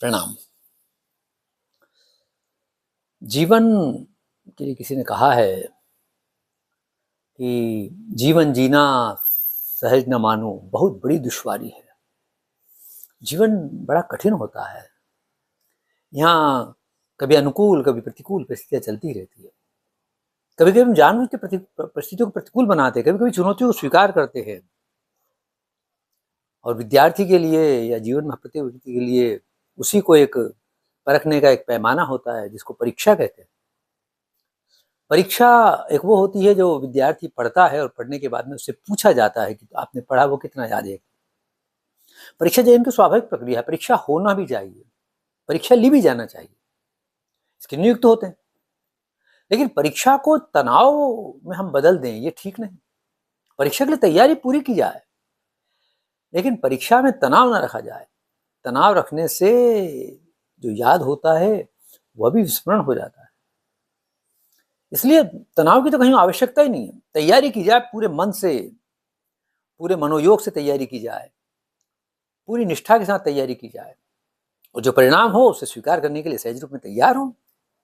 प्रणाम। जीवन के लिए किसी ने कहा है कि जीवन जीना सहज न मानो बहुत बड़ी दुश्वारी है। जीवन बड़ा कठिन होता है। यहाँ कभी अनुकूल कभी प्रतिकूल परिस्थितियाँ चलती रहती है। कभी कभी हम जानबूझ के परिस्थितियों को प्रतिकूल बनाते हैं, कभी कभी चुनौतियों को स्वीकार करते हैं। और विद्यार्थी के लिए या जीवन में प्रत्येक व्यक्ति के लिए उसी को एक परखने का एक पैमाना होता है जिसको परीक्षा कहते हैं। परीक्षा एक वो होती है जो विद्यार्थी पढ़ता है और पढ़ने के बाद में उससे पूछा जाता है कि आपने पढ़ा वो कितना याद है। परीक्षा जीवन की स्वाभाविक प्रक्रिया है। परीक्षा होना भी चाहिए, परीक्षा ली भी जाना चाहिए, इसके नियुक्त होते हैं। लेकिन परीक्षा को तनाव में हम बदल दें ये ठीक नहीं। परीक्षा के लिए तैयारी पूरी की जाए, लेकिन परीक्षा में तनाव न रखा जाए। तनाव रखने से जो याद होता है वह भी विस्मरण हो जाता है। इसलिए तनाव की तो कहीं आवश्यकता ही नहीं है। तैयारी की जाए पूरे मन से, पूरे मनोयोग से तैयारी की जाए, पूरी निष्ठा के साथ तैयारी की जाए और जो परिणाम हो उसे स्वीकार करने के लिए सहज रूप में तैयार हो।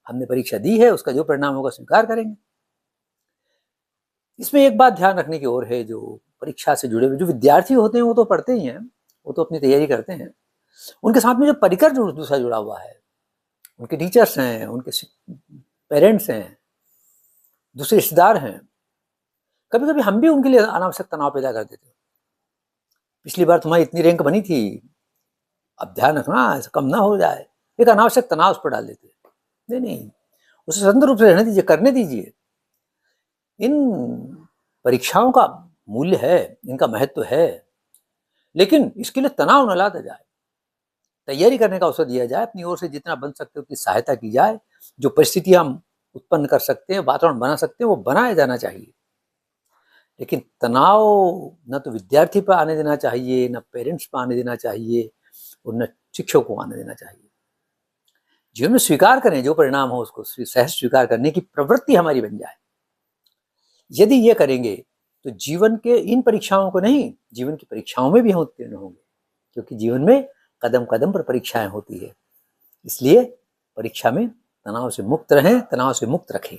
हमने परीक्षा दी है, उसका जो परिणाम होगा स्वीकार करेंगे। इसमें एक बात ध्यान रखने की और है, जो परीक्षा से जुड़े हुए जो विद्यार्थी होते हैं वो तो पढ़ते ही हैं, वो तो अपनी तैयारी करते हैं। उनके साथ में जो परिकर जो दूसरा जुड़ा हुआ है, उनके टीचर्स हैं, उनके पेरेंट्स हैं, दूसरे रिश्तेदार हैं। कभी कभी हम भी उनके लिए अनावश्यक तनाव पैदा कर देते हैं। पिछली बार तुम्हारी इतनी रैंक बनी थी, अब ध्यान रखना ऐसा कम ना हो जाए। एक अनावश्यक तनाव उस पर डाल देते हैं। नहीं, उसे स्वतंत्र रूप से रहने दीजिए, करने दीजिए। इन परीक्षाओं का मूल्य है, इनका महत्व है, लेकिन इसके लिए तनाव न लादा जाए। तैयारी करने का अवसर दिया जाए, अपनी ओर से जितना बन सकते उतनी सहायता की जाए। जो परिस्थितियां हम उत्पन्न कर सकते हैं, वातावरण बना सकते हैं, वो बनाया जाना चाहिए। लेकिन तनाव न तो विद्यार्थी पर आने देना चाहिए, न पेरेंट्स पर आने देना चाहिए और न शिक्षकों को आने देना चाहिए। जीवन में स्वीकार करें, जो परिणाम हो उसको सहज स्वीकार करने की प्रवृत्ति हमारी बन जाए। यदि ये करेंगे तो जीवन के इन परीक्षाओं को नहीं, जीवन की परीक्षाओं में भी हम उत्तीर्ण होंगे, क्योंकि जीवन में कदम कदम पर परीक्षाएं होती है। इसलिए परीक्षा में तनाव से मुक्त रहें, तनाव से मुक्त रखें।